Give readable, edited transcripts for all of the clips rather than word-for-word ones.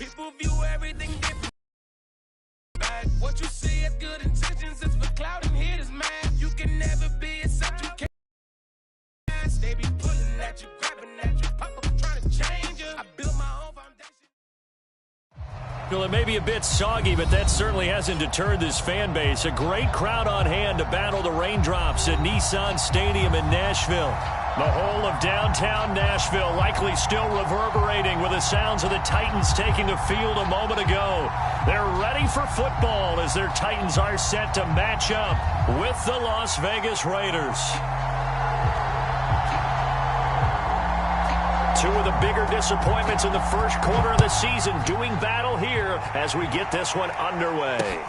People view everything different. What you see as good intentions is for cloud and haters, man. You can never be except you can't. They be pulling at you, grabbing at you, pop up trying to change you. I built my own foundation. Well, it may be a bit soggy, but that certainly hasn't deterred this fan base. A great crowd on hand to battle the raindrops at Nissan Stadium in Nashville. The whole of downtown Nashville likely still reverberating with the sounds of the Titans taking the field a moment ago. They're ready for football as their Titans are set to match up with the Las Vegas Raiders. Two of the bigger disappointments in the first quarter of the season doing battle here as we get this one underway.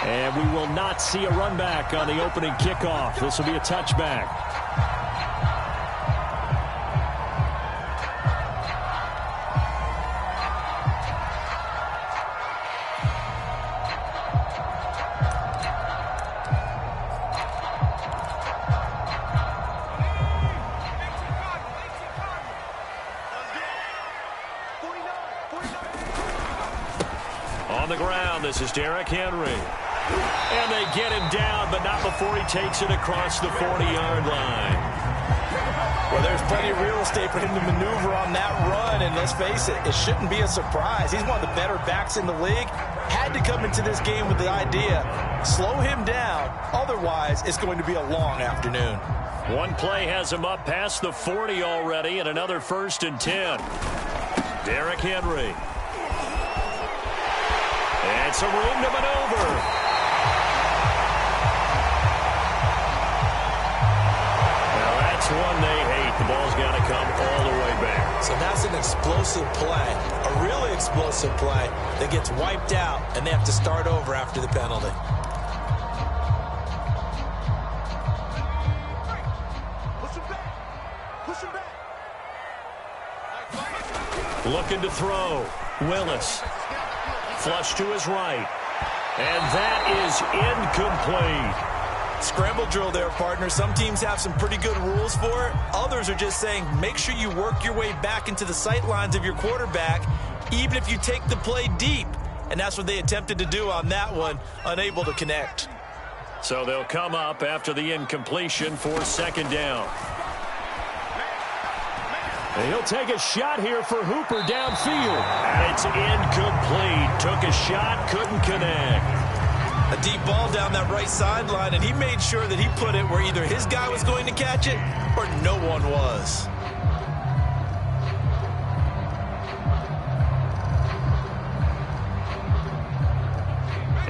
And we will not see a run back on the opening kickoff. This will be a touchback. On the ground, this is Derrick Henry. And they get him down, but not before he takes it across the 40-yard line. Well, there's plenty of real estate for him to maneuver on that run, and let's face it, it shouldn't be a surprise. He's one of the better backs in the league. Had to come into this game with the idea, slow him down, otherwise it's going to be a long afternoon. One play has him up past the 40 already, and another 1st and 10. Derrick Henry. And some room to maneuver. One they hate. The ball's got to come all the way back. So that's an explosive play, a really explosive play that gets wiped out, and they have to start over after the penalty. Push him back. Looking to throw. Willis. Flush to his right. And that is incomplete. Scramble drill there, partner. Some teams have some pretty good rules for it. Others are just saying make sure you work your way back into the sight lines of your quarterback, even if you take the play deep. And that's what they attempted to do on that one, unable to connect. So they'll come up after the incompletion for 2nd down. And he'll take a shot here for Hooper downfield. And it's incomplete. Took a shot, couldn't connect. A deep ball down that right sideline, and he made sure that he put it where either his guy was going to catch it or no one was.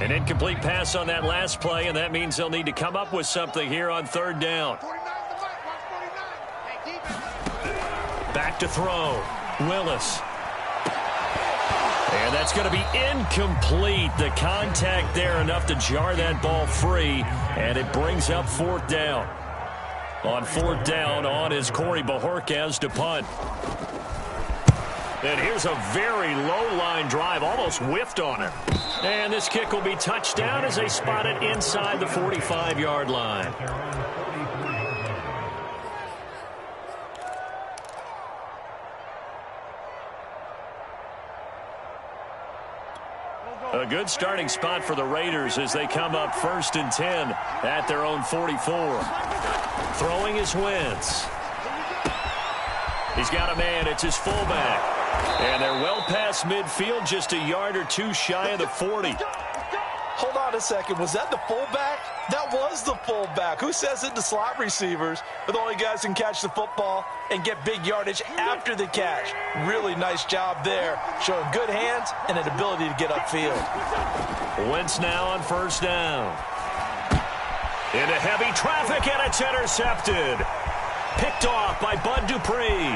An incomplete pass on that last play, and that means they'll need to come up with something here on 3rd down. Back to throw. Willis. And that's going to be incomplete. The contact there enough to jar that ball free, and it brings up 4th down. On 4th down, on is Corey Bojorquez to punt. And here's a very low-line drive, almost whiffed on it. And this kick will be touchdown as they spot it inside the 45-yard line. A good starting spot for the Raiders as they come up 1st and 10 at their own 44. Throwing is Wentz. He's got a man. It's his fullback. And they're well past midfield, just a yard or two shy of the 40. Hold on a second. Was that the fullback? That was the fullback. Who says it to slot receivers? But the only guys who can catch the football and get big yardage after the catch. Really nice job there. Showing good hands and an ability to get upfield. Wentz now on 1st down. Into heavy traffic, and it's intercepted. Picked off by Bud Dupree.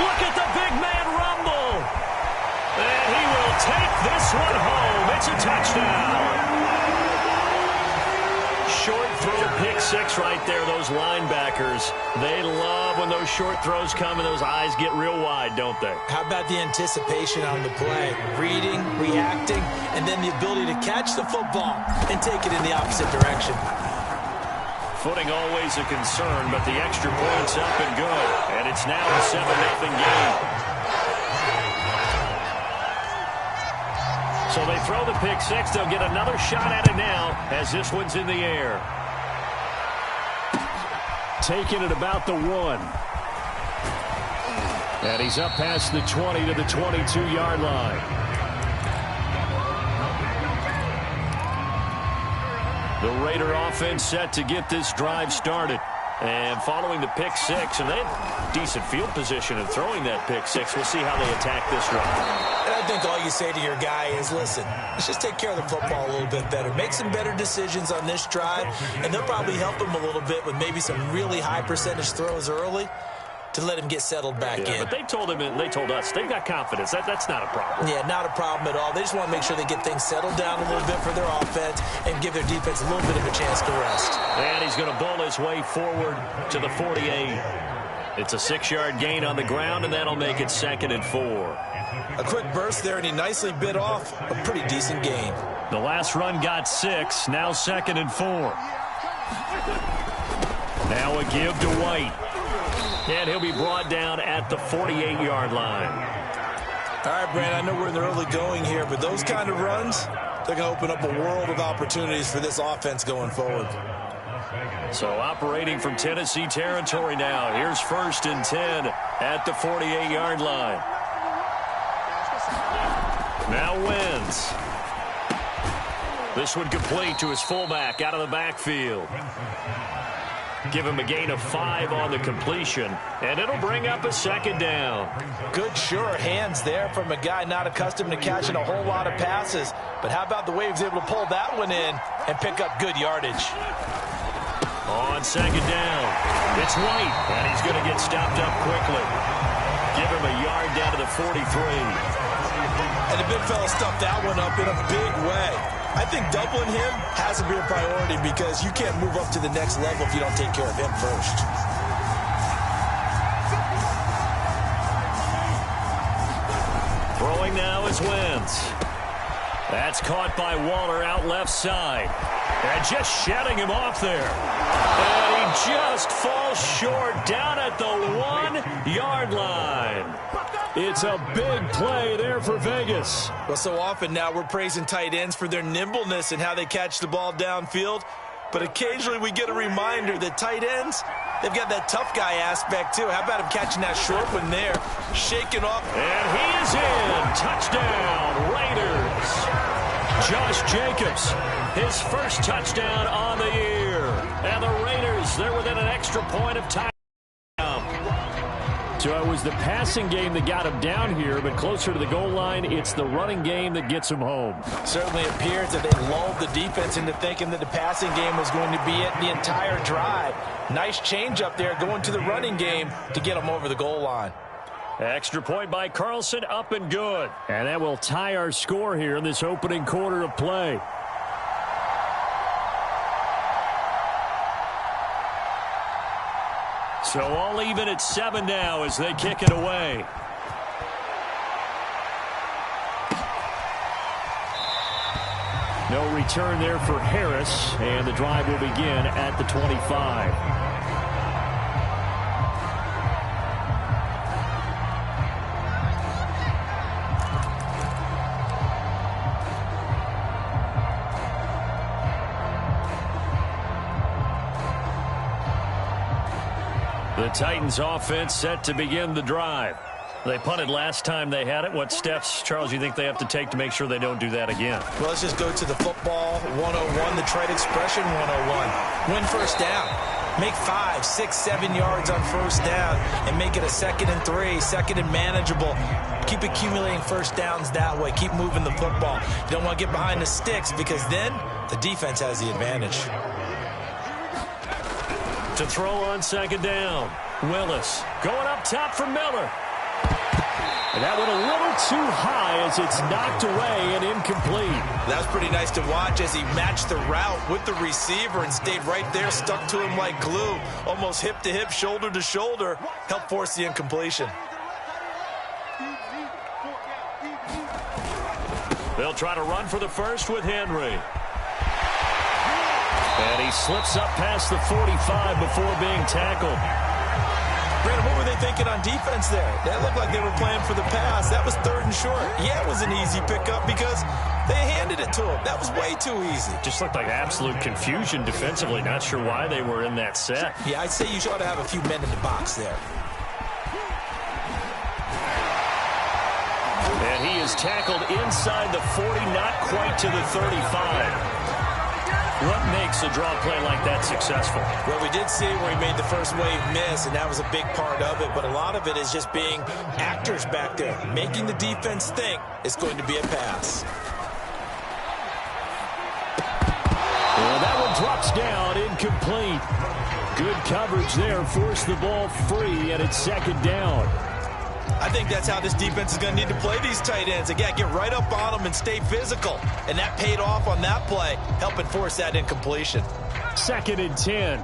Look at the big man rumble. And he will take this one home. It's a touchdown. Short throw, pick 6 right there. Those linebackers, they love when those short throws come and those eyes get real wide, don't they? How about the anticipation on the play? Reading, reacting, and then the ability to catch the football and take it in the opposite direction. Footing always a concern, but the extra point's up and good. And it's now a 7-0 game. So they throw the pick six. They'll get another shot at it now as this one's in the air. Taking it about the 1. And he's up past the 20 to the 22-yard line. The Raider offense set to get this drive started. And following the pick six, and they have decent field position in throwing that pick six. We'll see how they attack this drive. And I think all you say to your guy is, listen, let's just take care of the football a little bit better. Make some better decisions on this drive, and they'll probably help him a little bit with maybe some really high percentage throws early to let him get settled back in. But they told him, and they told us, they've got confidence. That's not a problem. Yeah, not a problem at all. They just want to make sure they get things settled down a little bit for their offense and give their defense a little bit of a chance to rest. And he's going to bowl his way forward to the 48. It's a 6-yard gain on the ground, and that'll make it 2nd and 4. A quick burst there, and he nicely bit off a pretty decent gain. The last run got 6, now 2nd and 4. Now a give to White. And he'll be brought down at the 48-yard line. All right, Brand, I know we're in the early going here, but those kind of runs, they're going to open up a world of opportunities for this offense going forward. So operating from Tennessee territory now. Here's 1st and 10 at the 48-yard line. Now Wentz. This one complete to his fullback out of the backfield. Give him a gain of 5 on the completion, and it'll bring up a 2nd down. Good, sure hands there from a guy not accustomed to catching a whole lot of passes. But how about the way he was able to pull that one in and pick up good yardage? On 2nd down, it's White, and he's going to get stopped up quickly. Give him a yard down to the 43. And the big fella stuffed that one up in a big way. I think doubling him has to be a priority because you can't move up to the next level if you don't take care of him first. Throwing now is Wentz. That's caught by Waller out left side. And just shedding him off there. And he just falls short down at the 1-yard line. It's a big play there for Vegas. Well, so often now we're praising tight ends for their nimbleness and how they catch the ball downfield. But occasionally we get a reminder that tight ends, they've got that tough guy aspect too. How about him catching that short one there, shaking off. And he is in. Touchdown, Raiders. Josh Jacobs, his first touchdown on the year. And the Raiders, they're within an extra point of time. So it was the passing game that got him down here, but closer to the goal line, it's the running game that gets him home. Certainly appears that they lulled the defense into thinking that the passing game was going to be it the entire drive. Nice change up there going to the running game to get him over the goal line. Extra point by Carlson, up and good. And that will tie our score here in this opening quarter of play. So all even at 7 now as they kick it away. No return there for Harris, and the drive will begin at the 25. The Titans offense set to begin the drive. They punted last time they had it. What steps, Charles, you think they have to take to make sure they don't do that again? Well, let's just go to the football 101, the trade expression 101. Win first down. Make 5, 6, 7 yards on first down and make it a 2nd and 3, 2nd and manageable. Keep accumulating first downs that way. Keep moving the football. You don't want to get behind the sticks because then the defense has the advantage. To throw on 2nd down. Willis going up top for Miller. And that went a little too high as it's knocked away and incomplete. That's pretty nice to watch as he matched the route with the receiver and stayed right there, stuck to him like glue, almost hip to hip, shoulder to shoulder, helped force the incompletion. They'll try to run for the first with Henry. And he slips up past the 45 before being tackled. Brandon, what were they thinking on defense there? That looked like they were playing for the pass. That was 3rd and short. Yeah, it was an easy pickup because they handed it to him. That was way too easy. Just looked like absolute confusion defensively. Not sure why they were in that set. Yeah, I'd say you ought to have a few men in the box there. And he is tackled inside the 40, not quite to the 35. What makes a draw play like that successful? Well, we did see where he made the first wave miss, and that was a big part of it. But a lot of it is just being actors back there, making the defense think it's going to be a pass. Well, that one drops down, incomplete. Good coverage there, forced the ball free, and it's 2nd down. I think that's how this defense is going to need to play these tight ends. Again, get right up on them and stay physical. And that paid off on that play, helping force that incompletion. 2nd and 10.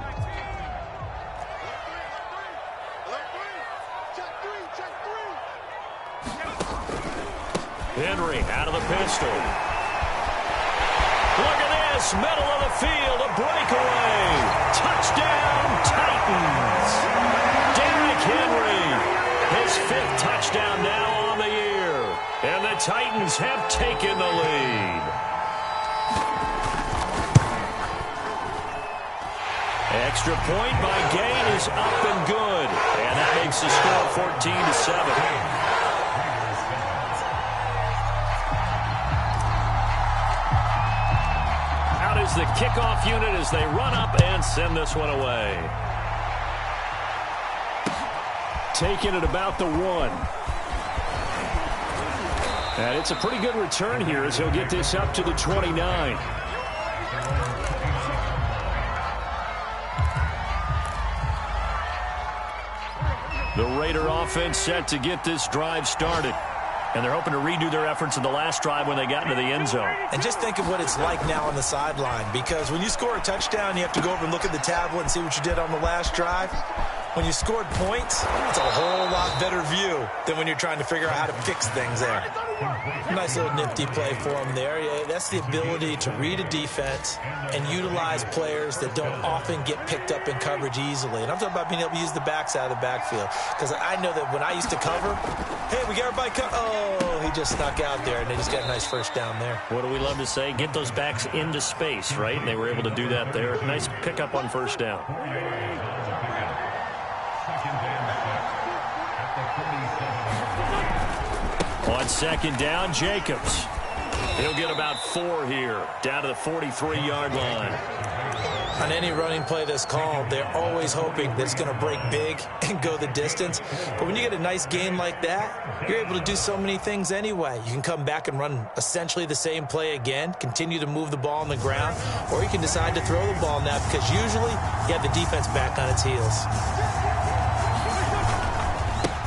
Henry out of the pistol. Look at this, middle of the field, a breakaway. Touchdown, Titans. Derrick Henry. His 5th touchdown now on the year. And the Titans have taken the lead. Extra point by Gay is up and good. And that makes the score 14-7. Out is the kickoff unit as they run up and send this one away. Taking it about the 1. And it's a pretty good return here as he'll get this up to the 29. The Raider offense set to get this drive started. And they're hoping to redo their efforts in the last drive when they got into the end zone. And just think of what it's like now on the sideline, because when you score a touchdown, you have to go over and look at the tablet and see what you did on the last drive. When you scored points, it's a whole lot better view than when you're trying to figure out how to fix things there. Nice little nifty play for him there. Yeah, that's the ability to read a defense and utilize players that don't often get picked up in coverage easily. And I'm talking about being able to use the backside of the backfield. Because I know that when I used to cover, hey, we got everybody covered. Oh, he just snuck out there, and they just got a nice first down there. What do we love to say? Get those backs into space, right? And they were able to do that there. Nice pickup on first down. On 2nd down, Jacobs. He'll get about 4 here, down to the 43-yard line. On any running play that's called, they're always hoping that it's going to break big and go the distance. But when you get a nice gain like that, you're able to do so many things anyway. You can come back and run essentially the same play again, continue to move the ball on the ground, or you can decide to throw the ball now because usually you have the defense back on its heels.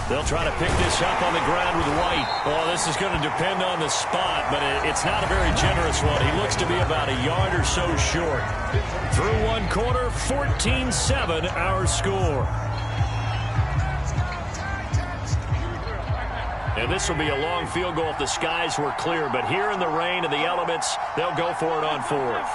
They'll try to pick this up on the ground with White. Well, this is going to depend on the spot, but it's not a very generous one. He looks to be about a yard or so short. Through one quarter, 14-7 our score. And this will be a long field goal if the skies were clear, but here in the rain and the elements, they'll go for it on 4th.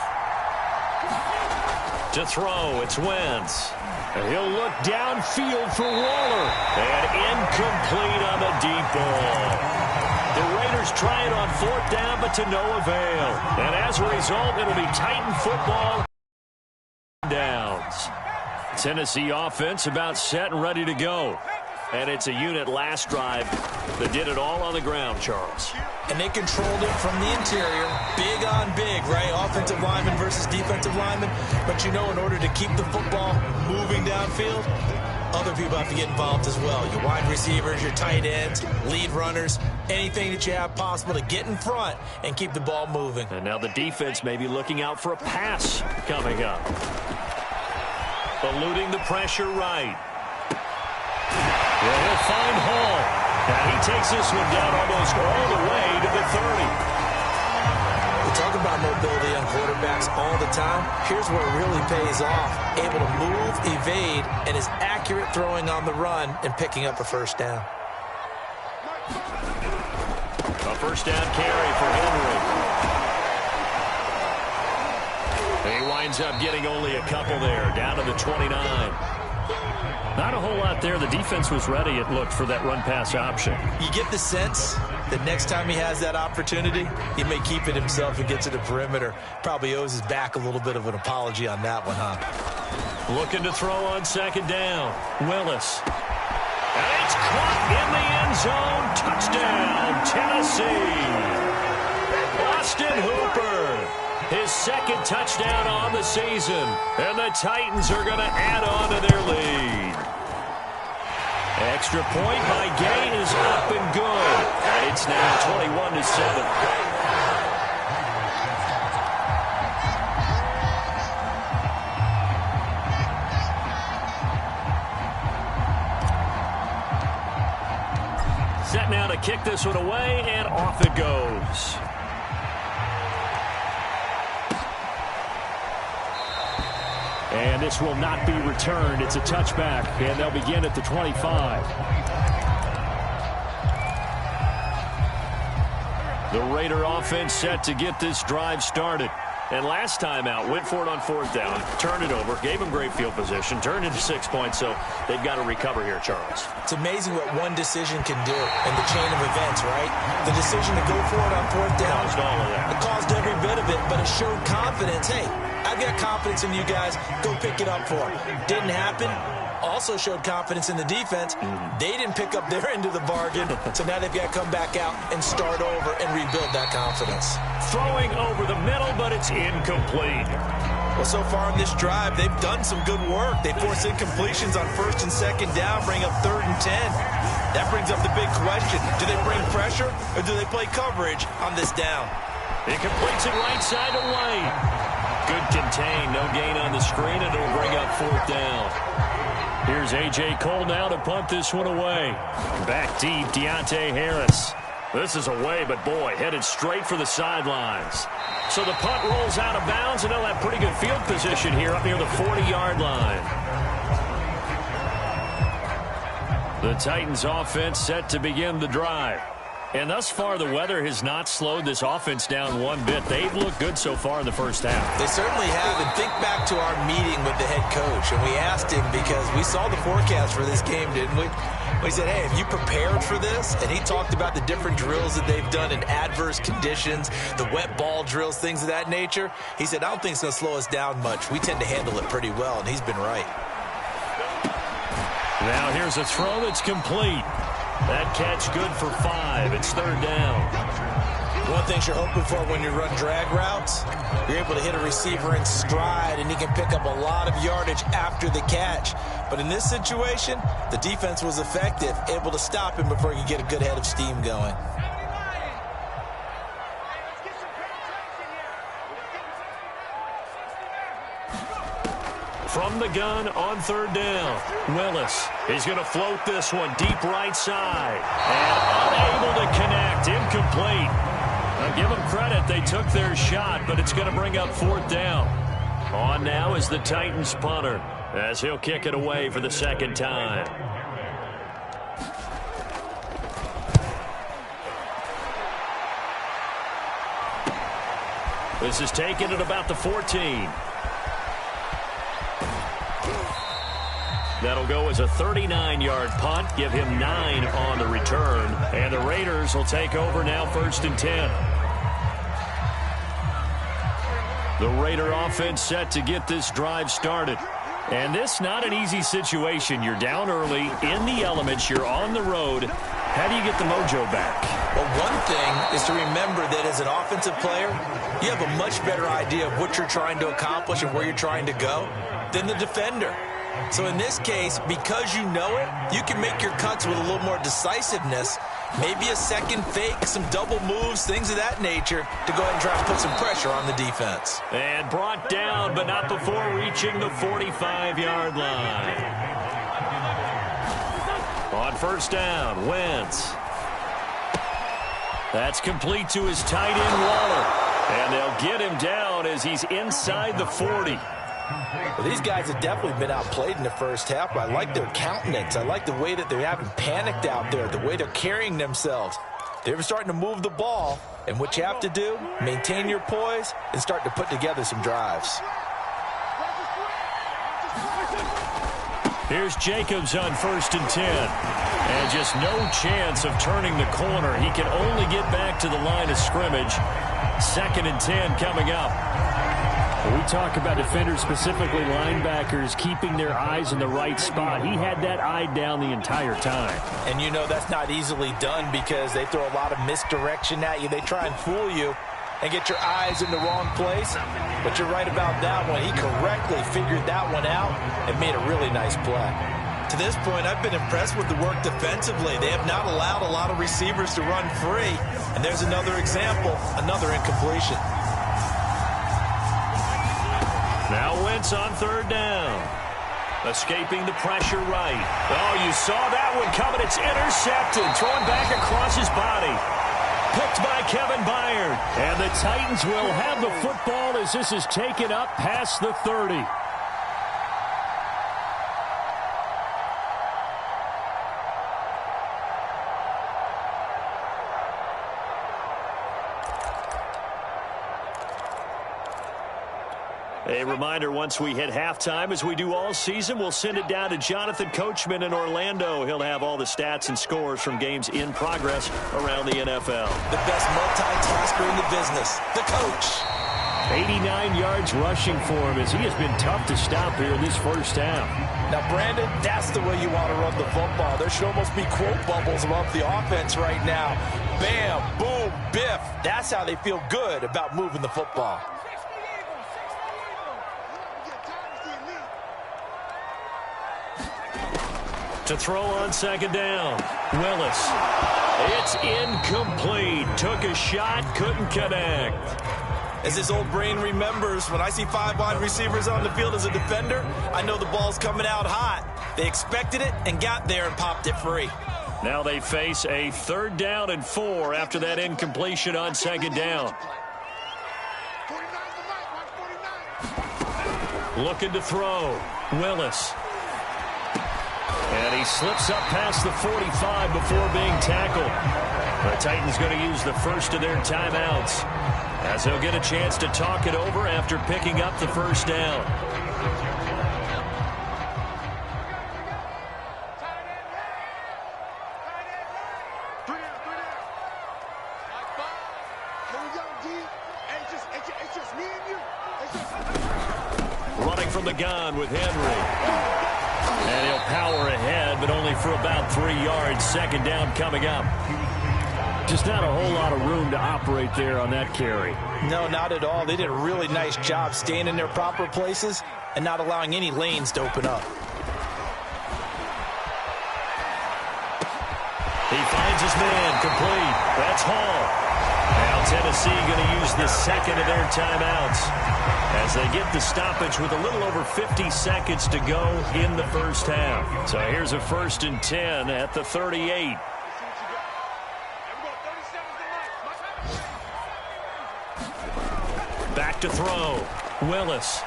To throw, it's Wentz. And he'll look downfield for Waller. And incomplete on the deep ball. The Raiders try it on 4th down, but to no avail. And as a result, it'll be Titan football downs. Tennessee offense about set and ready to go. And it's a unit last drive that did it all on the ground, Charles. And they controlled it from the interior. Big on big, right? Offensive lineman versus defensive lineman. But you know, in order to keep the football moving downfield, other people have to get involved as well. Your wide receivers, your tight ends, lead runners, anything that you have possible to get in front and keep the ball moving. And now the defense may be looking out for a pass coming up. Eluding the pressure right. Well, he'll find Hall. And he takes this one down almost all the way to the 30. We talk about mobility on quarterbacks all the time. Here's where it really pays off. Able to move, evade, and is accurate throwing on the run and picking up a first down. A first down carry for Henry. He winds up getting only a couple there, down to the 29. Not a whole lot there. The defense was ready, it looked, for that run-pass option. You get the sense that next time he has that opportunity, he may keep it himself and get to the perimeter. Probably owes his back a little bit of an apology on that one, huh? Looking to throw on second down. Willis. And it's caught in the end zone. Touchdown, Tennessee. Austin Hooper. His second touchdown on the season. And the Titans are going to add on to their lead. Extra point by Gay is up and good. And it's now 21-7. Set now to kick this one away, and off it goes. And this will not be returned. It's a touchback, and they'll begin at the 25. The Raider offense set to get this drive started. And last time out, went for it on fourth down, turned it over, gave them great field position, turned into 6 points, so they've got to recover here, Charles. It's amazing what one decision can do in the chain of events, right? The decision to go for it on fourth down. Caused all of that. It caused every bit of it, but it showed confidence. Hey, I've got confidence in you guys. Go pick it up for it. Didn't happen. Also showed confidence in the defense. They didn't pick up their end of the bargain, so now they've got to come back out and start over and rebuild that confidence. Throwing over the middle, but it's incomplete. Well, so far in this drive, they've done some good work. They force incompletions on first and second down, bring up 3rd and 10. That brings up the big question. Do they bring pressure, or do they play coverage on this down? It completes it right side to White. Good contain, no gain on the screen, and it'll bring up 4th down. Here's A.J. Cole now to punt this one away. Back deep, Deontay Harris. This is away, but boy, headed straight for the sidelines. So the punt rolls out of bounds, and they'll have pretty good field position here up near the 40-yard line. The Titans offense set to begin the drive. And thus far, the weather has not slowed this offense down one bit. They've looked good so far in the first half. They certainly have. And think back to our meeting with the head coach. And we asked him, because we saw the forecast for this game, didn't we? We said, hey, have you prepared for this? And he talked about the different drills that they've done in adverse conditions, the wet ball drills, things of that nature. He said, I don't think it's going to slow us down much. We tend to handle it pretty well, and he's been right. Now here's a throw that's complete. That catch good for 5. It's 3rd down. One thing you're hoping for when you run drag routes, you're able to hit a receiver in stride, and he can pick up a lot of yardage after the catch. But in this situation, the defense was effective, able to stop him before he could get a good head of steam going. From the gun on 3rd down, Willis. He's going to float this one deep right side. And unable to connect, incomplete. Now give them credit, they took their shot, but it's going to bring up 4th down. On now is the Titans punter, as he'll kick it away for the 2nd time. This is taken at about the 14. That'll go as a 39-yard punt, give him 9 on the return. And the Raiders will take over now 1st and 10. The Raider offense set to get this drive started. And this not an easy situation. You're down early, in the elements, you're on the road. How do you get the mojo back? Well, one thing is to remember that as an offensive player, you have a much better idea of what you're trying to accomplish and where you're trying to go than the defender. So in this case, because you know it, you can make your cuts with a little more decisiveness, maybe a second fake, some double moves, things of that nature, to go ahead and try to put some pressure on the defense. And brought down, but not before reaching the 45-yard line. On 1st down, Wentz. That's complete to his tight end, Waller. And they'll get him down as he's inside the 40. Well, these guys have definitely been outplayed in the first half, but I like their countenance. I like the way that they haven't panicked out there, the way they're carrying themselves. They're starting to move the ball, and what you have to do, maintain your poise and start to put together some drives. Here's Jacobs on 1st and 10. And just no chance of turning the corner. He can only get back to the line of scrimmage. 2nd and 10 coming up. We talk about defenders, specifically linebackers, keeping their eyes in the right spot. He had that eye down the entire time. And you know that's not easily done because they throw a lot of misdirection at you. They try and fool you and get your eyes in the wrong place. But you're right about that one. He correctly figured that one out and made a really nice play. To this point, I've been impressed with the work defensively. They have not allowed a lot of receivers to run free. And there's another example, another incompletion. Now Wentz on 3rd down. Escaping the pressure right. Oh, you saw that one coming. It's intercepted. Thrown back across his body. Picked by Kevin Byard. And the Titans will have the football as this is taken up past the 30. A reminder, once we hit halftime, as we do all season, we'll send it down to Jonathan Coachman in Orlando. He'll have all the stats and scores from games in progress around the NFL. The best multitasker in the business, the coach. 89 yards rushing for him as he has been tough to stop here in this first half. Now, Brandon, that's the way you want to run the football. There should almost be quote bubbles above the offense right now. Bam, boom, biff. That's how they feel good about moving the football. To throw on 2nd down. Willis. It's incomplete. Took a shot, couldn't connect. As his old brain remembers, when I see 5 wide receivers on the field as a defender, I know the ball's coming out hot. They expected it and got there and popped it free. Now they face a 3rd down and 4 after that incompletion on 2nd down. Looking to throw. Willis. And he slips up past the 45 before being tackled. The Titans going to use the first of their timeouts, as they'll get a chance to talk it over after picking up the 1st down. Running from the gun with Henry. And he'll power ahead, but only for about 3 yards. 2nd down coming up. Just not a whole lot of room to operate there on that carry. No, not at all. They did a really nice job staying in their proper places and not allowing any lanes to open up. He finds his man, complete. That's Hall. Now Tennessee going to use the 2nd of their timeouts as they get the stoppage with a little over 50 seconds to go in the first half. So here's a 1st and 10 at the 38. Back to throw. Willis.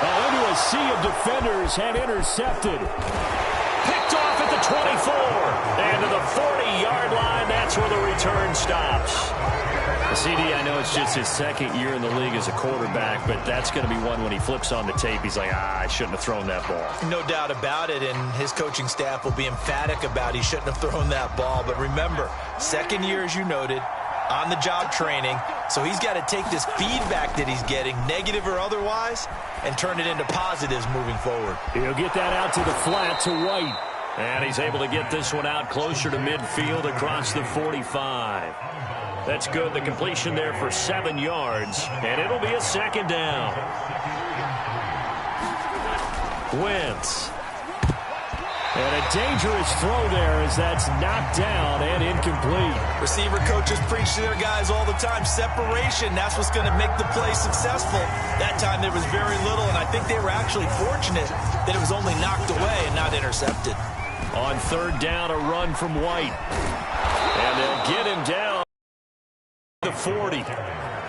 Oh, into a sea of defenders and intercepted. Picked off at the 24. And to the 40-yard line, that's where the return stops. CD, I know it's just his 2nd year in the league as a quarterback, but that's going to be one when he flips on the tape, he's like, I shouldn't have thrown that ball. No doubt about it, and his coaching staff will be emphatic about he shouldn't have thrown that ball. But remember, 2nd year, as you noted, on-the-job training, so he's got to take this feedback that he's getting, negative or otherwise, and turn it into positives moving forward. He'll get that out to the flat to White. And he's able to get this one out closer to midfield across the 45. That's good. The completion there for 7 yards. And it'll be a 2nd down. Wentz. And a dangerous throw there as that's knocked down and incomplete. Receiver coaches preach to their guys all the time. Separation, that's what's going to make the play successful. That time there was very little, and I think they were actually fortunate that it was only knocked away and not intercepted. On 3rd down, a run from White. And they'll get him down to 40.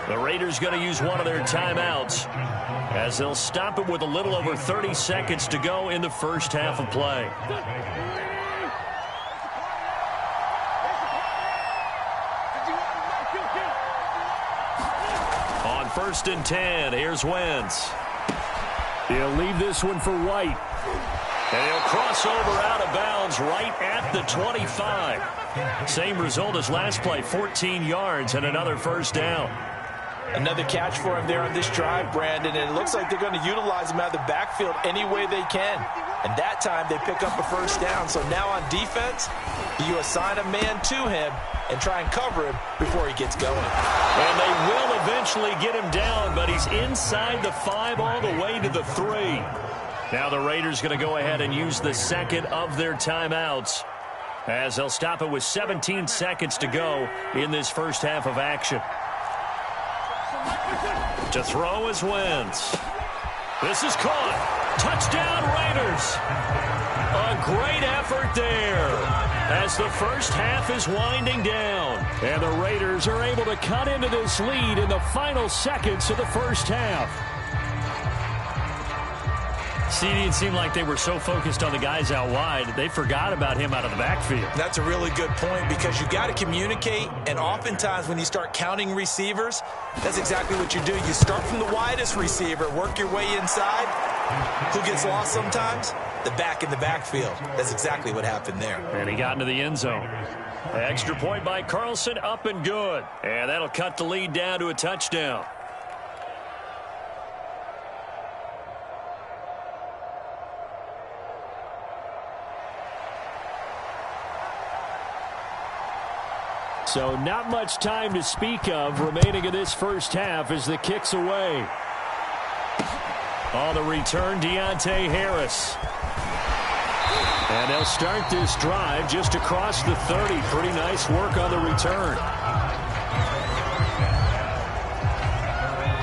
The Raiders going to use one of their timeouts as they'll stop it with a little over 30 seconds to go in the first half of play. On 1st and 10, here's Wentz. He'll leave this one for White. And he'll cross over out of bounds right at the 25. Same result as last play, 14 yards and another first down. Another catch for him there on this drive, Brandon, and it looks like they're going to utilize him out of the backfield any way they can. And that time they pick up a first down. So now on defense, you assign a man to him and try and cover him before he gets going. And they will eventually get him down, but he's inside the 5 all the way to the 3. Now the Raiders going to go ahead and use the second of their timeouts, as they'll stop it with 17 seconds to go in this first half of action. To throw is Wentz. This is caught. Touchdown, Raiders. A great effort there as the first half is winding down. And the Raiders are able to cut into this lead in the final seconds of the first half. CD, it seemed like they were so focused on the guys out wide, they forgot about him out of the backfield. That's a really good point, because you got to communicate, and oftentimes when you start counting receivers, that's exactly what you do. You start from the widest receiver, work your way inside. Who gets lost sometimes? The back in the backfield. That's exactly what happened there. And he got into the end zone. Extra point by Carlson, up and good. And that'll cut the lead down to a touchdown. So not much time to speak of remaining in this first half as the kick's away. On the return, Deontay Harris. And they'll start this drive just across the 30. Pretty nice work on the return.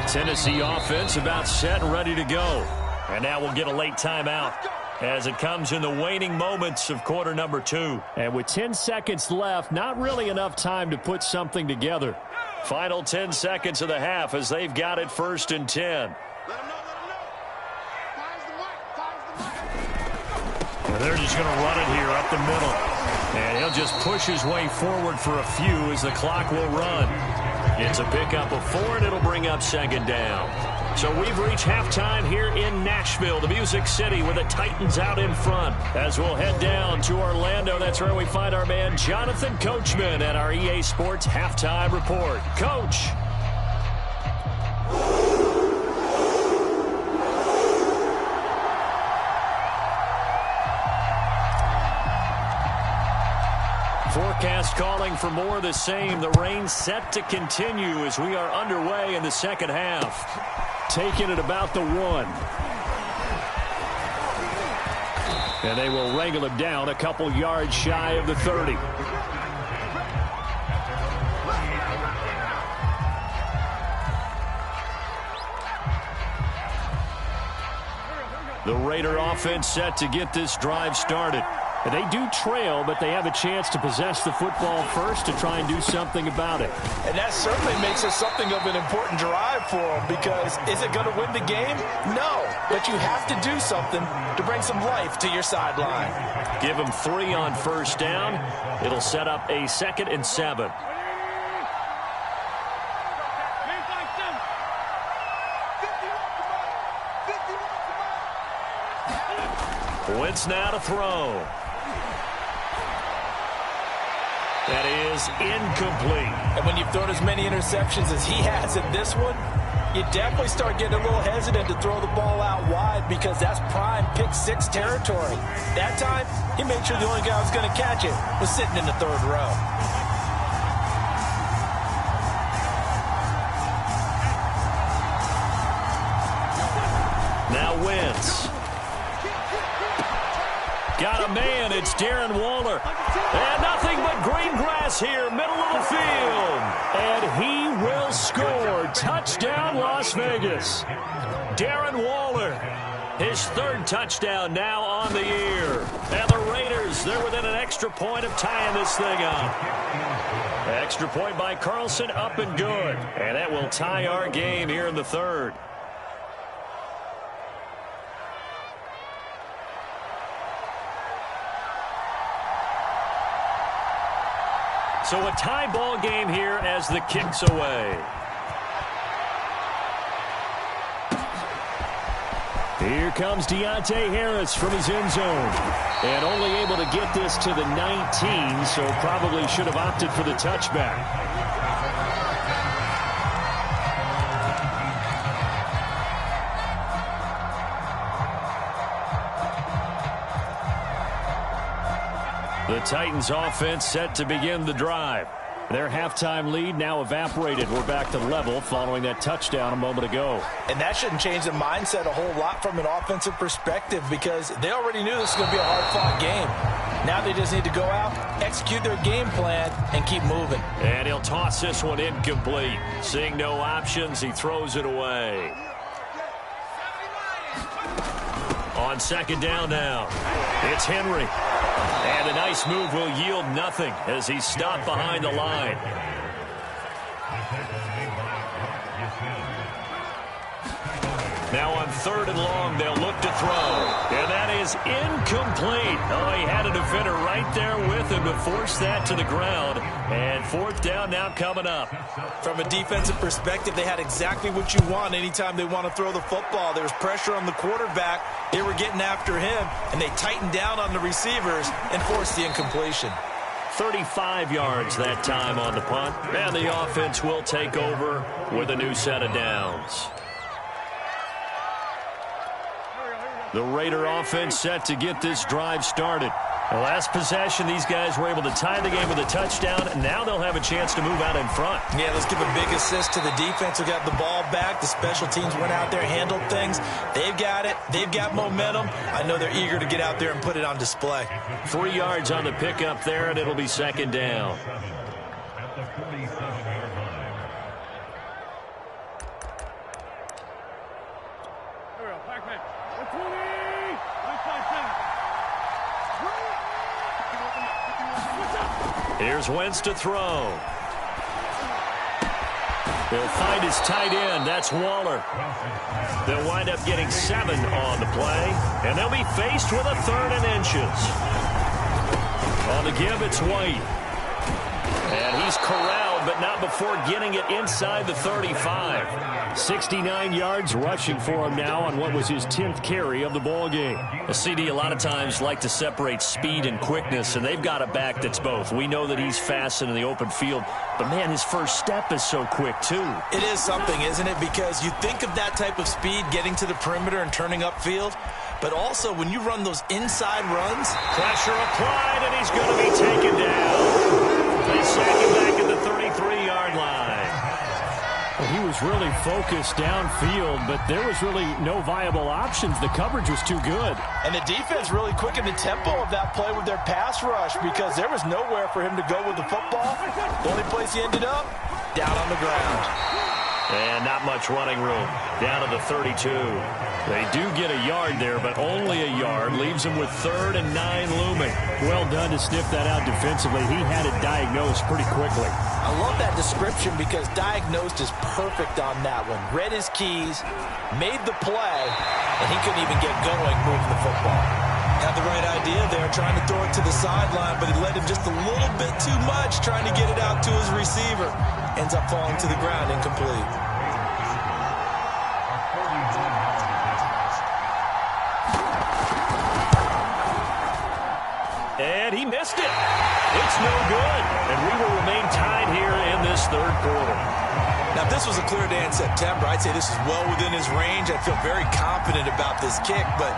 Tennessee offense about set and ready to go. And now we'll get a late timeout as it comes in the waning moments of quarter number 2. And with 10 seconds left, not really enough time to put something together. Final 10 seconds of the half as they've got it 1st and 10. And they're just going to run it here up the middle. And he'll just push his way forward for a few as the clock will run. It's a pickup of 4, and it'll bring up 2nd down. So we've reached halftime here in Nashville, the Music City, with the Titans out in front. As we'll head down to Orlando, that's where we find our man Jonathan Coachman at our EA Sports Halftime Report. Coach. Forecast calling for more of the same. The rain set to continue as we are underway in the second half. Taking it about the 1. And they will wrangle him down a couple yards shy of the 30. The Raider offense set to get this drive started. And they do trail, but they have a chance to possess the football first to try and do something about it. And that certainly makes it something of an important drive for them, because is it going to win the game? No, but you have to do something to bring some life to your sideline. Give them 3 on 1st down. It'll set up a 2nd and 7. Wentz now to throw. That is incomplete. And when you've thrown as many interceptions as he has in this one, you definitely start getting a little hesitant to throw the ball out wide, because that's prime pick 6 territory. That time, he made sure the only guy who was going to catch it was sitting in the 3rd row. Now Wentz. Got a man. It's Darren Waller. And nothing but green grass here, middle of the field. And he will score. Touchdown, Las Vegas. Darren Waller, his 3rd touchdown now on the year. And the Raiders, they're within an extra point of tying this thing up. Extra point by Carlson, up and good. And that will tie our game here in the 3rd. So a tie ball game here as the kick's away. Here comes Deontay Harris from his end zone. And only able to get this to the 19, so probably should have opted for the touchback. The Titans offense set to begin the drive. Their halftime lead now evaporated. We're back to level following that touchdown a moment ago. And that shouldn't change the mindset a whole lot from an offensive perspective because they already knew this was going to be a hard-fought game. Now they just need to go out, execute their game plan, and keep moving. And he'll toss this one incomplete. Seeing no options, he throws it away. On second down now, it's Henry. And a nice move will yield nothing as he's stopped behind the line. Now on third and long, they'll look to throw. And that is incomplete. Oh, he had a defender right there with him to force that to the ground. And fourth down now coming up. From a defensive perspective, they had exactly what you want anytime they want to throw the football. There was pressure on the quarterback. They were getting after him, and they tightened down on the receivers and forced the incompletion. 35 yards that time on the punt. And the offense will take over with a new set of downs. The Raider offense set to get this drive started. The last possession, these guys were able to tie the game with a touchdown, and now they'll have a chance to move out in front. Yeah, let's give a big assist to the defense who got the ball back. The special teams went out there, handled things. They've got it. They've got momentum. I know they're eager to get out there and put it on display. 3 yards on the pickup there, and it'll be second down. Here's Wentz to throw. He'll find his tight end. That's Waller. They'll wind up getting 7 on the play, and they'll be faced with a third and inches. On the give, it's White. And he's corralled, but not before getting it inside the 35. 69 yards rushing for him now on what was his 10th carry of the ball game. A CD a lot of times like to separate speed and quickness, and they've got a back that's both. We know that he's fast in the open field, but man, his first step is so quick too. It is something, isn't it? Because you think of that type of speed getting to the perimeter and turning upfield, but also when you run those inside runs. Pressure applied, and he's going to be taken down. They sack him back at the 33-yard line. Well, he was really focused downfield, but there was really no viable options. The coverage was too good. And the defense really quickened the tempo of that play with their pass rush because there was nowhere for him to go with the football. The only place he ended up, down on the ground. And not much running room. Down to the 32. They do get a yard there, but only a yard. Leaves them with 3rd and 9 looming. Well done to sniff that out defensively. He had it diagnosed pretty quickly. I love that description because diagnosed is perfect on that one. Read his keys, made the play, and he couldn't even get going moving the football. Had the right idea there, trying to throw it to the sideline, but he led him just a little bit too much, trying to get it out to his receiver. Ends up falling to the ground, incomplete. And he missed it. It's no good. And we will remain tied here in this third quarter. Now, if this was a clear day in September, I'd say this is well within his range. I feel very confident about this kick, but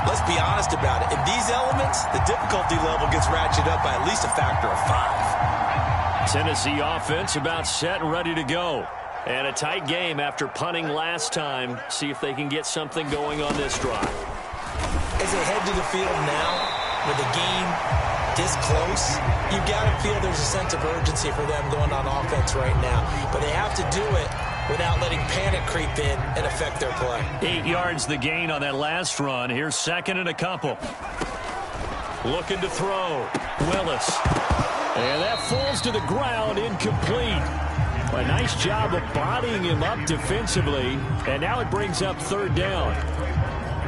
let's be honest about it. In these elements, the difficulty level gets ratcheted up by at least a factor of 5. Tennessee offense about set and ready to go. And a tight game after punting last time. See if they can get something going on this drive. As they head to the field now, with the game this close, you've got to feel there's a sense of urgency for them going on offense right now. But they have to do it without letting panic creep in and affect their play. 8 yards the gain on that last run. Here's 2nd and a couple. Looking to throw. Willis. And that falls to the ground, incomplete. A nice job of bodying him up defensively. And now it brings up 3rd down.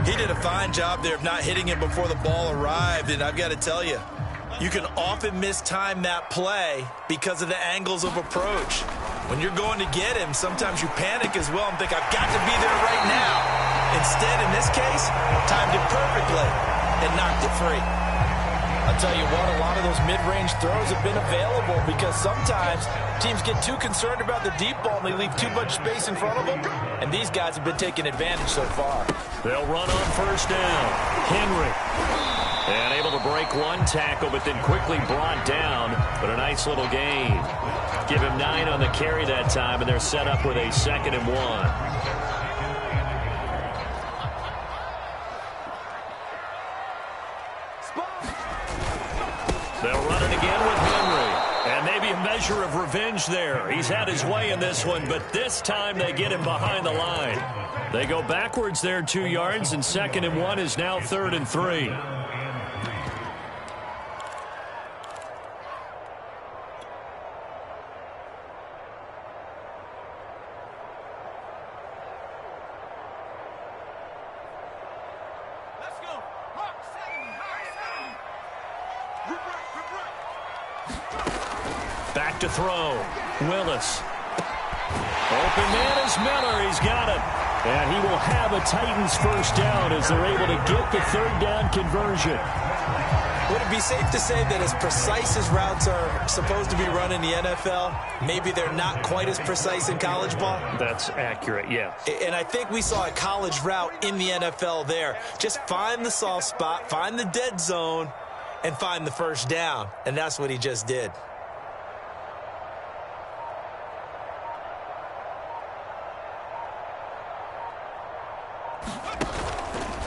He did a fine job there of not hitting him before the ball arrived, and I've got to tell you, you can often mistime that play because of the angles of approach. When you're going to get him, sometimes you panic as well and think, I've got to be there right now. Instead, in this case, timed it perfectly and knocked it free. I'll tell you what, a lot of those mid-range throws have been available because sometimes teams get too concerned about the deep ball and they leave too much space in front of them, and these guys have been taking advantage so far. They'll run on first down. Henry. And able to break one tackle, but then quickly brought down. But a nice little gain. Give him 9 on the carry that time, and they're set up with a 2nd and 1. They'll run it again with Henry. And maybe a measure of revenge there. He's had his way in this one, but this time they get him behind the line. They go backwards there 2 yards, and 2nd and 1 is now 3rd and 3. Back to throw. Willis. Open man is Miller. He's got him. And he will have a Titans first down as they're able to get the 3rd down conversion. Would it be safe to say that as precise as routes are supposed to be run in the NFL, maybe they're not quite as precise in college ball? That's accurate, yeah. And I think we saw a college route in the NFL there. Just find the soft spot, find the dead zone, and find the first down. And that's what he just did.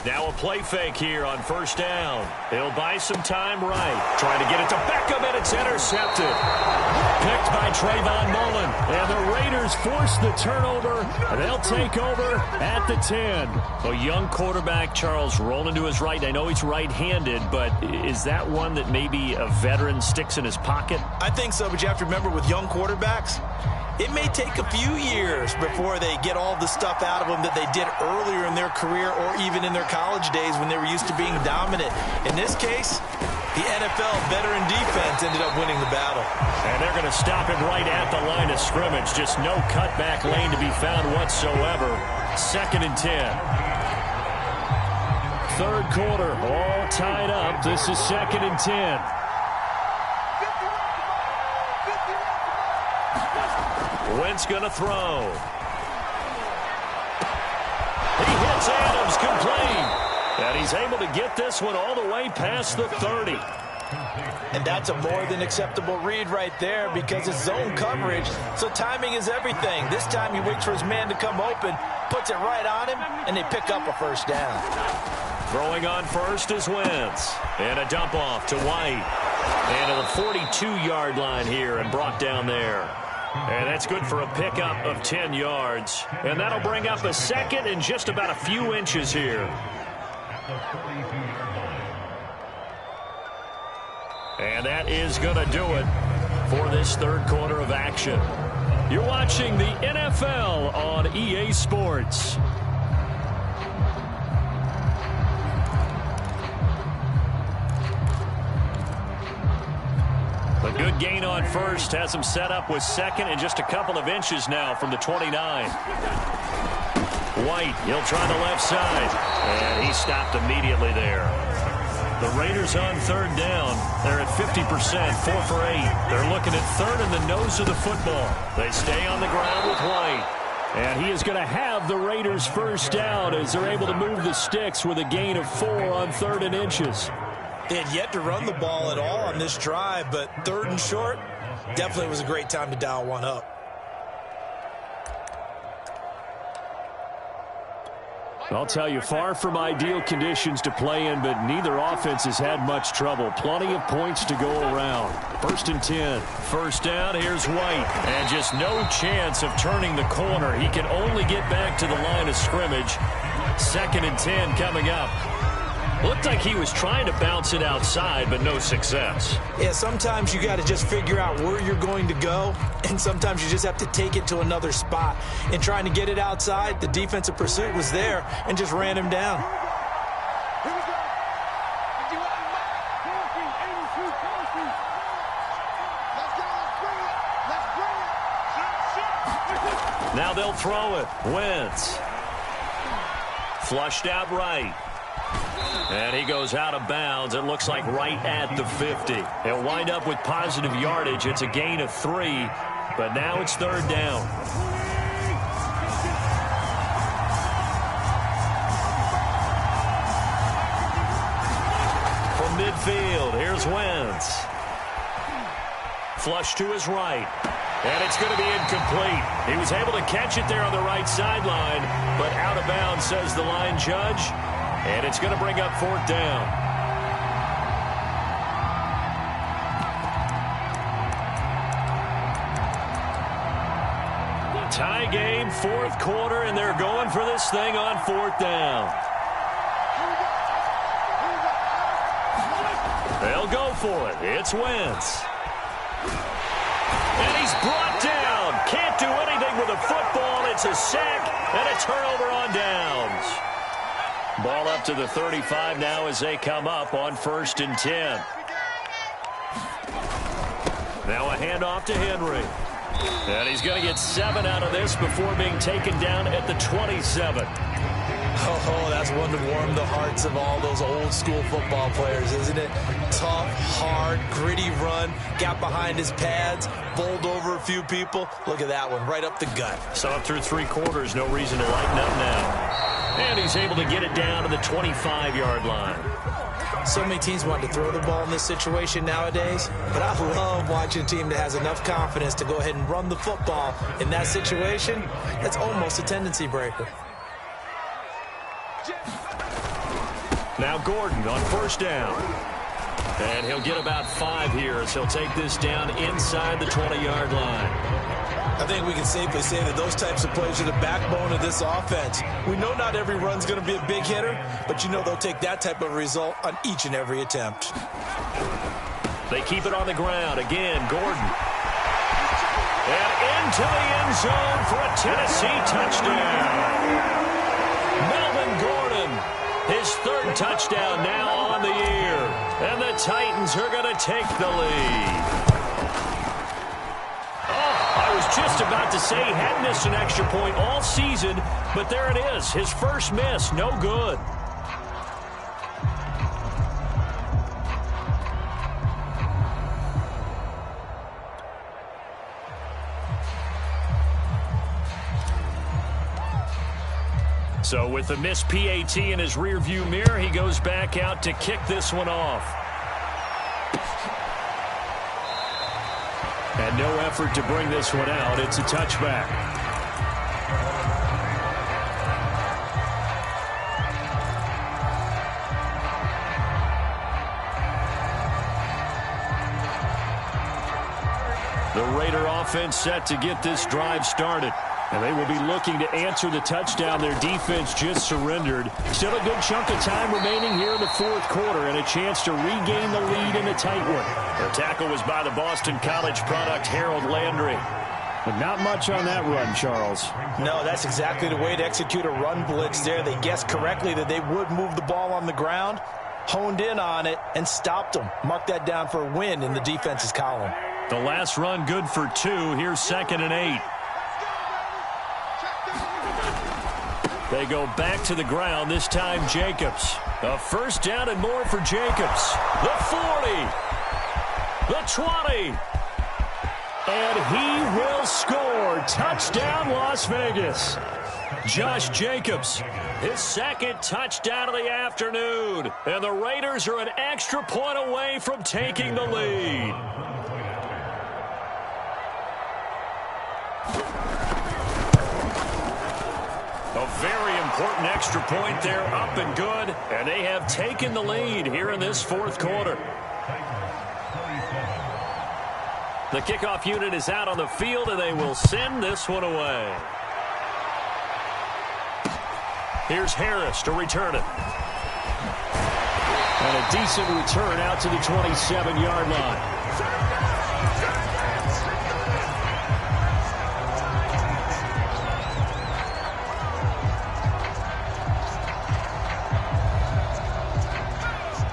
Now a play fake here on first down. He'll buy some time right. Trying to get it to Beckham, and it's intercepted. Picked by Trayvon Mullen. And the Raiders force the turnover. They'll take over at the 10. A young quarterback, Charles, rolling to his right. I know he's right-handed, but is that one that maybe a veteran sticks in his pocket? I think so, but you have to remember with young quarterbacks, it may take a few years before they get all the stuff out of them that they did earlier in their career or even in their college days when they were used to being dominant. In this case, the NFL veteran defense ended up winning the battle. And they're going to stop him right at the line of scrimmage. Just no cutback lane to be found whatsoever. 2nd and 10. 3rd quarter, all tied up. This is 2nd and 10. Wentz going to throw. He hits Adams complete. And he's able to get this one all the way past the 30. And that's a more than acceptable read right there because it's zone coverage, so timing is everything. This time he waits for his man to come open, puts it right on him, and they pick up a first down. Throwing on first is Wentz. And a dump off to White. And to the 42-yard line here and brought down there. And that's good for a pickup of 10 yards. And that'll bring up a 2nd and just about a few inches here. And that is going to do it for this 3rd quarter of action. You're watching the NFL on EA Sports. A good gain on first has him set up with 2nd and just a couple of inches now from the 29. White, he'll try the left side. And he stopped immediately there. The Raiders on 3rd down. They're at 50%, 4 for 8. They're looking at 3rd in the nose of the football. They stay on the ground with White. And he is going to have the Raiders first down as they're able to move the sticks with a gain of 4 on 3rd and inches. They had yet to run the ball at all on this drive, but 3rd and short definitely was a great time to dial one up. I'll tell you, far from ideal conditions to play in, but neither offense has had much trouble. Plenty of points to go around. 1st and 10. First down, here's White. And just no chance of turning the corner. He can only get back to the line of scrimmage. 2nd and 10 coming up. Looked like he was trying to bounce it outside, but no success. Yeah, sometimes you got to just figure out where you're going to go, and sometimes you just have to take it to another spot. In trying to get it outside, the defensive pursuit was there and just ran him down. Now they'll throw it. Wentz. Flushed out right. And he goes out of bounds. It looks like right at the 50. He'll wind up with positive yardage. It's a gain of 3, but now it's third down. From midfield, here's Wentz. Flush to his right. And it's going to be incomplete. He was able to catch it there on the right sideline, but out of bounds, says the line judge. And it's going to bring up fourth down. Tie game, fourth quarter, and they're going for this thing on fourth down. They'll go for it. It's Wentz. And he's brought down. Can't do anything with a football. It's a sack and a turnover on downs. Ball up to the 35 now as they come up on 1st and 10. Now a handoff to Henry. And he's going to get 7 out of this before being taken down at the 27. Oh, that's one to warm the hearts of all those old school football players, isn't it? Tough, hard, gritty run, got behind his pads, bowled over a few people. Look at that one, right up the gut. Saw it through 3 quarters, no reason to lighten up now. And he's able to get it down to the 25-yard line. So many teams want to throw the ball in this situation nowadays, but I love watching a team that has enough confidence to go ahead and run the football in that situation. That's almost a tendency breaker. Now Gordon on 1st down. And he'll get about 5 here as he'll take this down inside the 20-yard line. I think we can safely say that those types of plays are the backbone of this offense. We know not every run's going to be a big hitter, but you know they'll take that type of result on each and every attempt. They keep it on the ground. Again, Gordon. And into the end zone for a Tennessee touchdown. Melvin Gordon, his 3rd touchdown now on the year. And the Titans are going to take the lead. I was just about to say he hadn't missed an extra point all season, but there it is. His first miss, no good. So with the missed PAT in his rearview mirror, he goes back out to kick this one off. And no effort to bring this one out. It's a touchback. The Raider offense set to get this drive started. And they will be looking to answer the touchdown their defense just surrendered. Still a good chunk of time remaining here in the 4th quarter and a chance to regain the lead in a tight one. The tackle was by the Boston College product, Harold Landry. But not much on that run, Charles. No, that's exactly the way to execute a run blitz there. They guessed correctly that they would move the ball on the ground, honed in on it, and stopped them. Mark that down for a win in the defense's column. The last run good for 2. Here's 2nd and 8. They go back to the ground, this time Jacobs. A 1st down and more for Jacobs. The 40. The 20. And he will score. Touchdown, Las Vegas. Josh Jacobs, his 2nd touchdown of the afternoon. And the Raiders are an extra point away from taking the lead. A very important extra point there, up and good. And they have taken the lead here in this 4th quarter. The kickoff unit is out on the field, and they will send this one away. Here's Harris to return it. And a decent return out to the 27-yard line.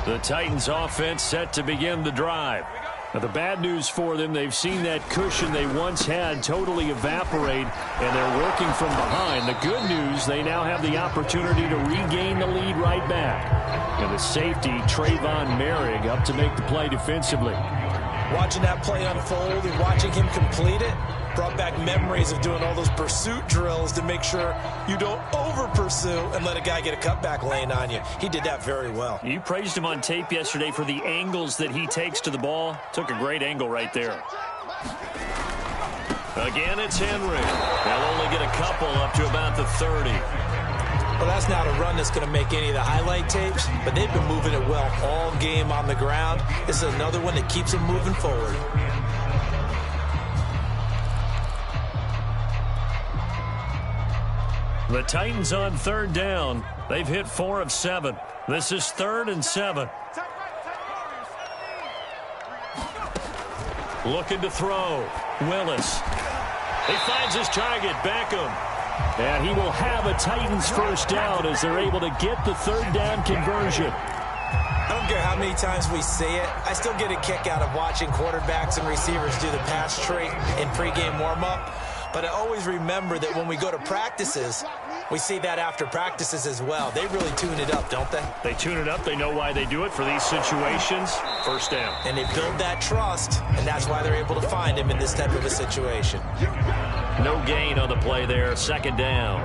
The Titans offense set to begin the drive. Now, the bad news for them, they've seen that cushion they once had totally evaporate, and they're working from behind. The good news, they now have the opportunity to regain the lead right back. And the safety, Trayvon Merrick, up to make the play defensively. Watching that play unfold and watching him complete it brought back memories of doing all those pursuit drills to make sure you don't over-pursue and let a guy get a cutback lane on you. He did that very well. You praised him on tape yesterday for the angles that he takes to the ball. Took a great angle right there. Again, it's Henry. They'll only get a couple up to about the 30. Well, that's not a run that's going to make any of the highlight tapes, but they've been moving it well all game on the ground. This is another one that keeps them moving forward. The Titans on third down. They've hit 4 of 7. This is 3rd and 7. Looking to throw. Willis. He finds his target, Beckham. And he will have a Titans first down as they're able to get the third down conversion. I don't care how many times we see it. I still get a kick out of watching quarterbacks and receivers do the pass trait in pregame warm-up. But I always remember that when we go to practices, we see that after practices as well. They really tune it up, don't they? They tune it up. They know why they do it for these situations. First down. And they build that trust, and that's why they're able to find him in this type of a situation. No gain on the play there. 2nd down.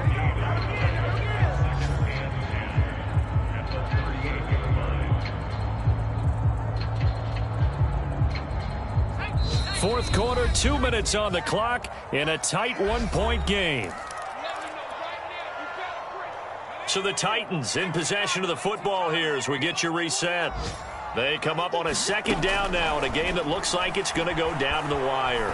Fourth quarter, 2 minutes on the clock in a tight 1-point game. So the Titans in possession of the football here as we get you reset. They come up on a 2nd down now in a game that looks like it's going to go down to the wire.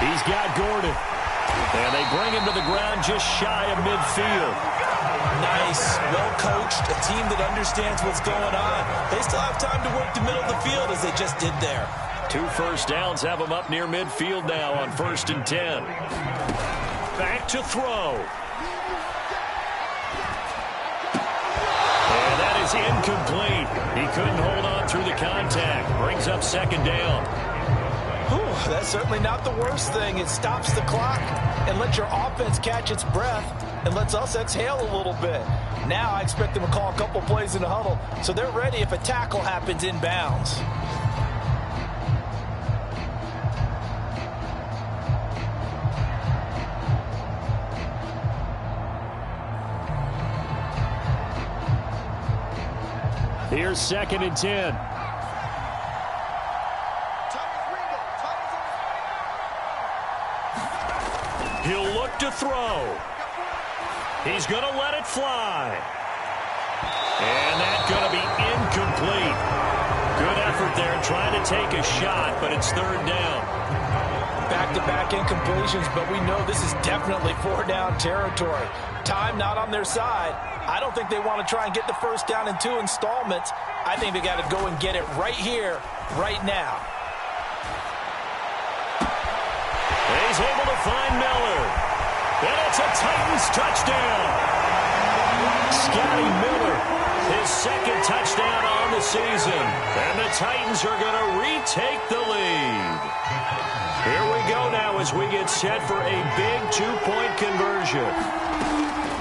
He's got Gordon. And they bring him to the ground just shy of midfield. Nice, well-coached, a team that understands what's going on. They still have time to work the middle of the field as they just did there. 2 first downs have them up near midfield now on 1st and 10. Back to throw. And that is incomplete. He couldn't hold on through the contact. Brings up 2nd down. Whew, that's certainly not the worst thing. It stops the clock and lets your offense catch its breath and lets us exhale a little bit. Now I expect them to call a couple plays in the huddle so they're ready if a tackle happens inbounds. Here's 2nd and 10. He'll look to throw. He's going to let it fly. And that's going to be incomplete. Good effort there trying to take a shot, but it's 3rd down. Back-to-back incompletions, but we know this is definitely 4-down territory. Time not on their side. I don't think they want to try and get the first down in 2 installments. I think they got to go and get it right here, right now. He's able to find Miller. And it's a Titans touchdown. Scotty Miller, his 2nd touchdown on the season. And the Titans are going to retake the lead. Here we go now as we get set for a big 2-point conversion.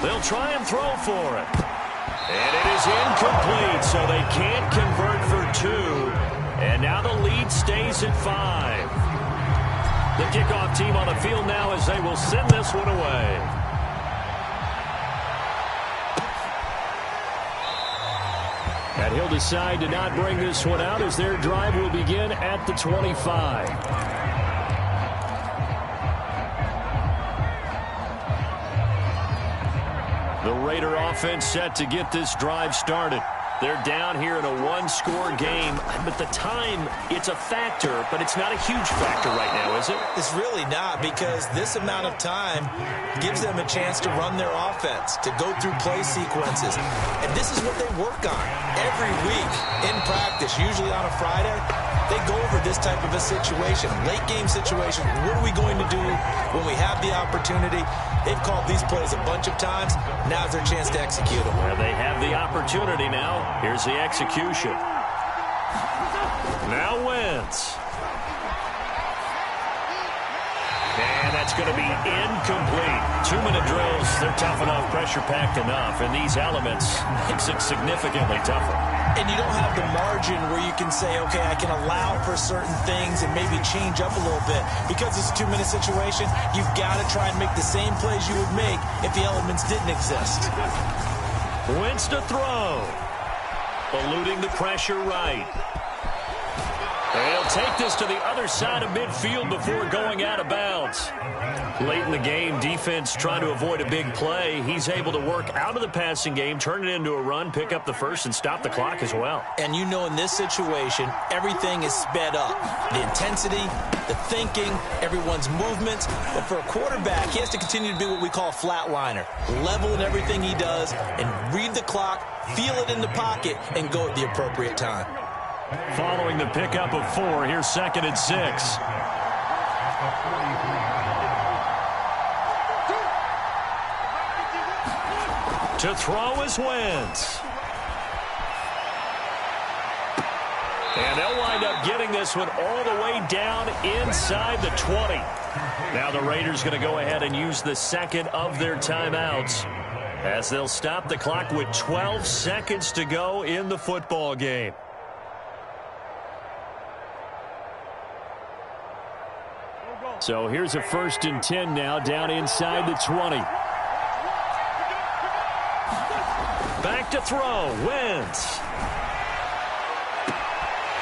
They'll try and throw for it. And it is incomplete, so they can't convert for 2. And now the lead stays at 5. The kickoff team on the field now as they will send this one away. And he'll decide to not bring this one out as their drive will begin at the 25. The Raider offense set to get this drive started. They're down here in a 1-score game, but the time, it's a factor, but it's not a huge factor right now, is it? It's really not, because this amount of time gives them a chance to run their offense, to go through play sequences. And this is what they work on every week in practice, usually on a Friday. They go over this type of a situation, late game situation. What are we going to do when we have the opportunity? They've called these plays a bunch of times. Now's their chance to execute them. Well, they have the opportunity now. Here's the execution. Now Wynn. Wentz. And that's going to be incomplete. 2-minute drills, they're tough enough, pressure-packed enough, and these elements makes it significantly tougher. And you don't have the margin where you can say, okay, I can allow for certain things and maybe change up a little bit. Because it's a 2-minute situation, you've got to try and make the same plays you would make if the elements didn't exist. Wentz to throw. Eluding the pressure right. They'll take this to the other side of midfield before going out of bounds. Late in the game, defense trying to avoid a big play. He's able to work out of the passing game, turn it into a run, pick up the first, and stop the clock as well. And you know in this situation, everything is sped up. The intensity, the thinking, everyone's movements. But for a quarterback, he has to continue to be what we call a flatliner. Level in everything he does and read the clock, feel it in the pocket, and go at the appropriate time. Following the pickup of 4, here's 2nd and 6. To throw is Wentz. And they'll wind up getting this one all the way down inside the 20. Now the Raiders going to go ahead and use the second of their timeouts as they'll stop the clock with 12 seconds to go in the football game. So here's a 1st and 10 now down inside the 20. Back to throw. Wentz.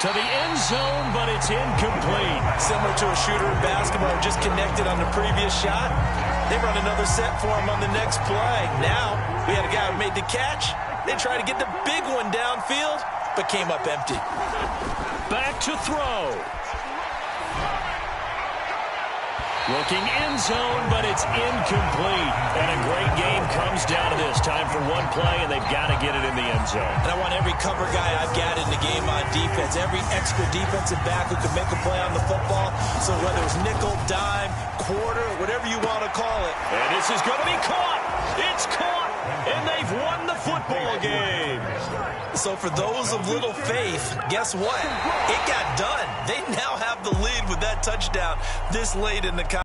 To the end zone, but it's incomplete. Similar to a shooter in basketball who just connected on the previous shot. They run another set for him on the next play. Now, we had a guy who made the catch. They tried to get the big one downfield, but came up empty. Back to throw. Looking end zone, but it's incomplete. And a great game comes down to this. Time for one play, and they've got to get it in the end zone. And I want every cover guy I've got in the game on defense, every extra defensive back who can make a play on the football. So whether it's nickel, dime, quarter, whatever you want to call it. And this is going to be caught. It's caught, and they've won the football game. So for those of little faith, guess what? It got done. They now have the lead with that touchdown this late in the